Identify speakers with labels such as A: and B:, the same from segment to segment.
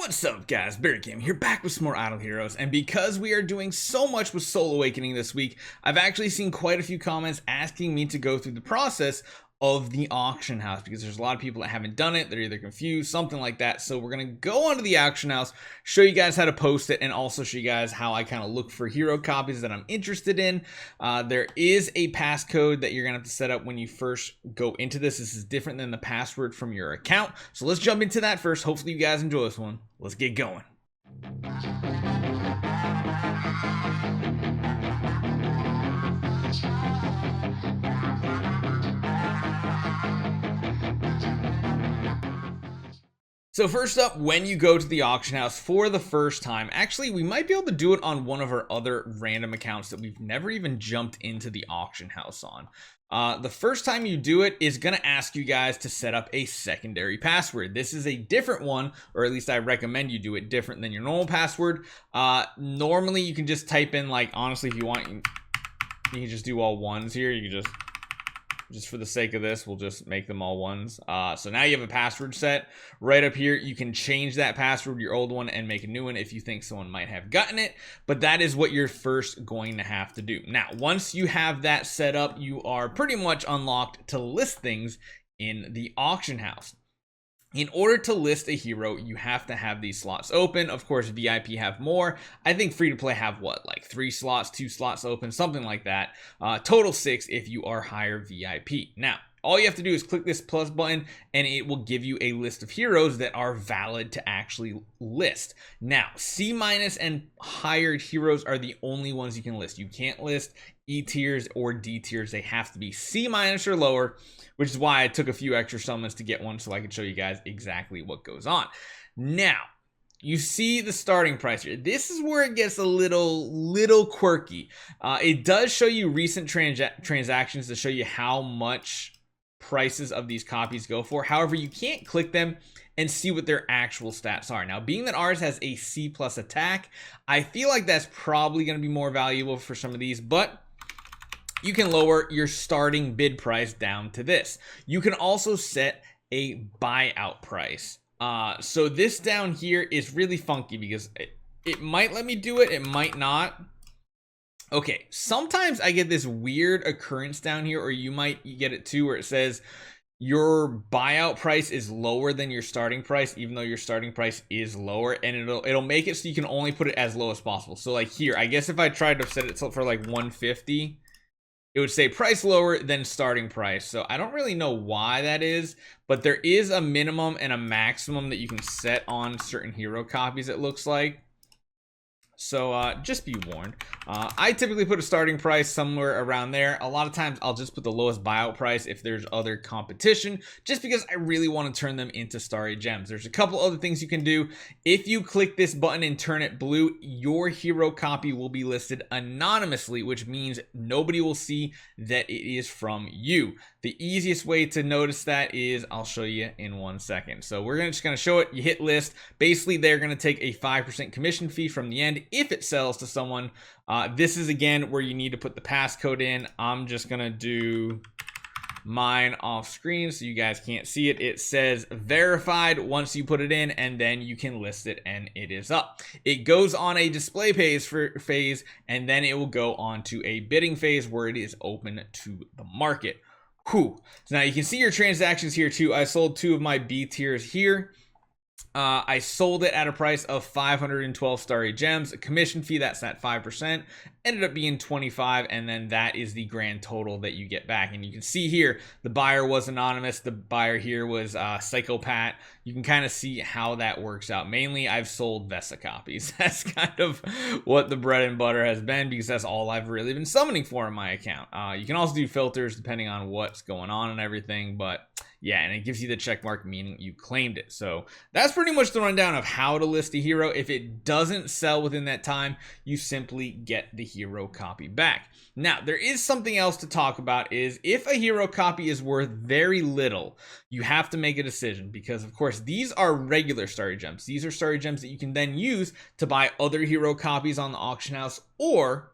A: What's up guys, Barry Game here, back with some more Idle Heroes, and because we are doing so much with Soul Awakening this week, I've actually seen quite a few comments asking me to go through the process of the auction house, because there's a lot of people that haven't done it. They're either confused, something like that. So we're gonna go onto the auction house, show you guys how to post it, and also show you guys how I kind of look for hero copies that I'm interested in. There is a passcode that you're gonna have to set up when you first go into this. This is different than the password from your account, so let's jump into that first. Hopefully you guys enjoy this one. Let's get going. So first up, when you go to the auction house for the first time, actually we might be able to do it on one of our other random accounts that we've never even jumped into the auction house on. The first time you do it is going to ask you guys to set up a secondary password. This is a different one, or at least I recommend you do it different than your normal password. Normally you can just type in, like, honestly, if you want, you can just do all ones here. You can just for the sake of this, we'll just make them all ones. So now you have a password set right up here. You can change that password, your old one, and make a new one if you think someone might have gotten it. But that is what you're first going to have to do. Now, once you have that set up, you are pretty much unlocked to list things in the auction house. In order to list a hero, you have to have these slots open. Of course, VIP have more. I think free to play have what, like 3 slots, 2 slots open, something like that. Total 6 if you are higher VIP. Now, all you have to do is click this plus button and it will give you a list of heroes that are valid to actually list. Now, C- and higher heroes are the only ones you can list. You can't list E tiers or D tiers. They have to be C- or lower, which is why I took a few extra summons to get one so I could show you guys exactly what goes on. Now, you see the starting price here. This is where it gets a little quirky. It does show you recent transactions to show you how much prices of these copies go for. However, you can't click them and see what their actual stats are. Now, being that ours has a C+ attack, I feel like that's probably going to be more valuable for some of these, but you can lower your starting bid price down to this. You can also set a buyout price. So this down here is really funky because it might let me do it, it might not. Okay, sometimes I get this weird occurrence down here, or you might get it too, where it says your buyout price is lower than your starting price, even though your starting price is lower, and it'll make it so you can only put it as low as possible. So like here, I guess if I tried to set it for like 150, it would say price lower than starting price. So I don't really know why that is, but there is a minimum and a maximum that you can set on certain hero copies, it looks like. So just be warned. I typically put a starting price somewhere around there. A lot of times I'll just put the lowest buyout price if there's other competition, just because I really want to turn them into Starry gems. There's a couple other things you can do. If you click this button and turn it blue, your hero copy will be listed anonymously, which means nobody will see that it is from you. The easiest way to notice that is, I'll show you in 1 second. So we're just going to show it. You hit list. Basically, they're going to take a 5% commission fee from the end if it sells to someone. This is again where you need to put the passcode in. I'm just going to do mine off screen so you guys can't see it. It says verified once you put it in, and then you can list it and it is up. It goes on a display phase, and then it will go on to a bidding phase where it is open to the market. Whew. So now you can see your transactions here too. I sold 2 of my B tiers here. I sold it at a price of 512 Starry gems. A commission fee, that's at 5%, ended up being 25, and then that is the grand total that you get back. And you can see here the buyer was anonymous, the buyer here was Psychopath. You can kind of see how that works out. Mainly I've sold Vesa copies. That's kind of what the bread and butter has been, because that's all I've really been summoning for in my account. You can also do filters depending on what's going on and everything, but yeah, and it gives you the check mark, meaning you claimed it. So that's pretty much the rundown of how to list a hero. If it doesn't sell within that time, you simply get the hero copy back. Now, there is something else to talk about, is if a hero copy is worth very little, you have to make a decision, because of course these are regular Starry gems. These are Starry gems that you can then use to buy other hero copies on the auction house, or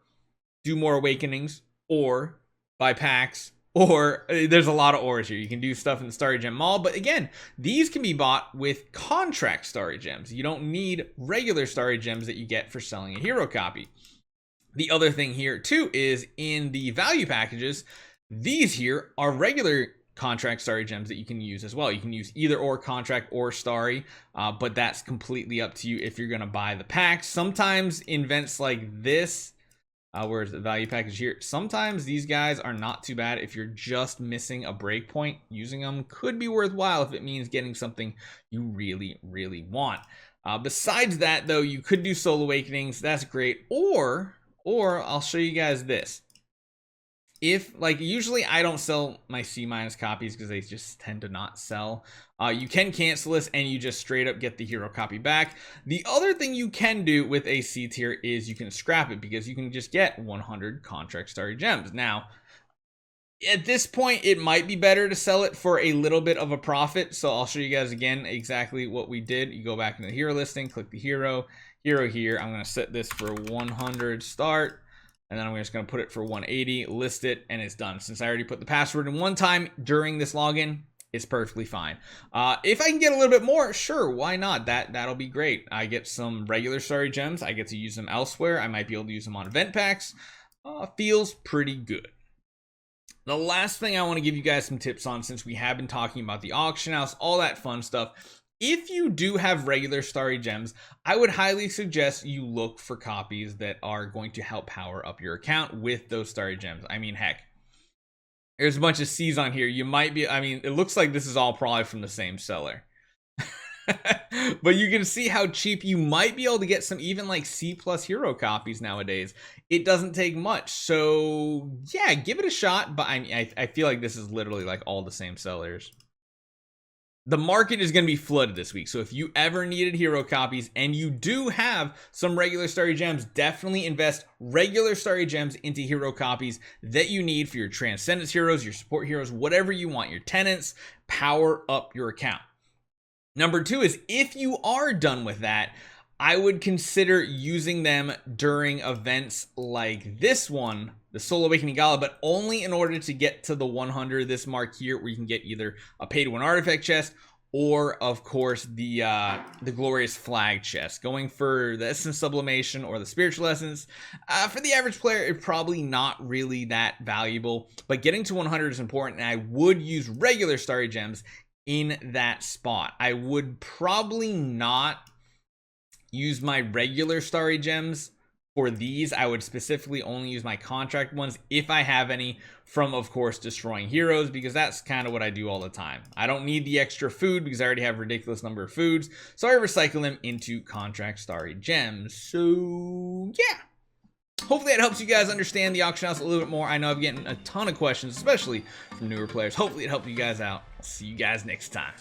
A: do more awakenings, or buy packs, or there's a lot of ores here. You can do stuff in the Starry Gem Mall, but again, these can be bought with contract Starry Gems. You don't need regular Starry Gems that you get for selling a hero copy. The other thing here too is in the value packages, these here are regular contract Starry Gems that you can use as well. You can use either or contract or Starry, but that's completely up to you if you're going to buy the packs. Sometimes in events like this, where's the value package here, sometimes these guys are not too bad. If you're just missing a breakpoint, using them could be worthwhile if it means getting something you really want. Besides that though, you could do Soul Awakenings. That's great. Or I'll show you guys this. If, like, usually I don't sell my C- copies because they just tend to not sell. You can cancel this and you just straight up get the hero copy back. The other thing you can do with a C tier is you can scrap it, because you can just get 100 contract Starry Gems. Now, at this point, it might be better to sell it for a little bit of a profit. So I'll show you guys again exactly what we did. You go back into the hero listing, click the hero here. I'm going to set this for 100 start. And then I'm just going to put it for 180, list it, and it's done. Since I already put the password in one time during this login, it's perfectly fine. If I can get a little bit more, sure, why not? That'll be great. I get some regular Starry Gems. I get to use them elsewhere. I might be able to use them on event packs. Feels pretty good. The last thing I want to give you guys some tips on, since we have been talking about the auction house, all that fun stuff. If you do have regular Starry Gems, I would highly suggest you look for copies that are going to help power up your account with those Starry Gems. I mean, heck, there's a bunch of C's on here. You might be, I mean, it looks like this is all probably from the same seller. But you can see how cheap you might be able to get some even like C+ hero copies nowadays. It doesn't take much. So yeah, give it a shot. But I feel like this is literally like all the same sellers. The market is going to be flooded this week. So if you ever needed hero copies and you do have some regular Starry Gems, definitely invest regular Starry Gems into hero copies that you need for your Transcendence heroes, your support heroes, whatever you want, your tenants. Power up your account. Number two is, if you are done with that, I would consider using them during events like this one, the Soul Awakening Gala, but only in order to get to the 100, this mark here, where you can get either a pay-to-win artifact chest or, of course, the glorious flag chest. Going for the essence sublimation or the spiritual essence, for the average player, it's probably not really that valuable, but getting to 100 is important, and I would use regular Starry Gems in that spot. I would probably not use my regular Starry Gems for these. I would specifically only use my contract ones if I have any from, of course, destroying heroes, because that's kind of what I do all the time. I don't need the extra food because I already have a ridiculous number of foods, so I recycle them into contract Starry Gems. So yeah, hopefully that helps you guys understand the auction house a little bit more. I know I'm getting a ton of questions, especially from newer players. Hopefully it helped you guys out. I'll see you guys next time.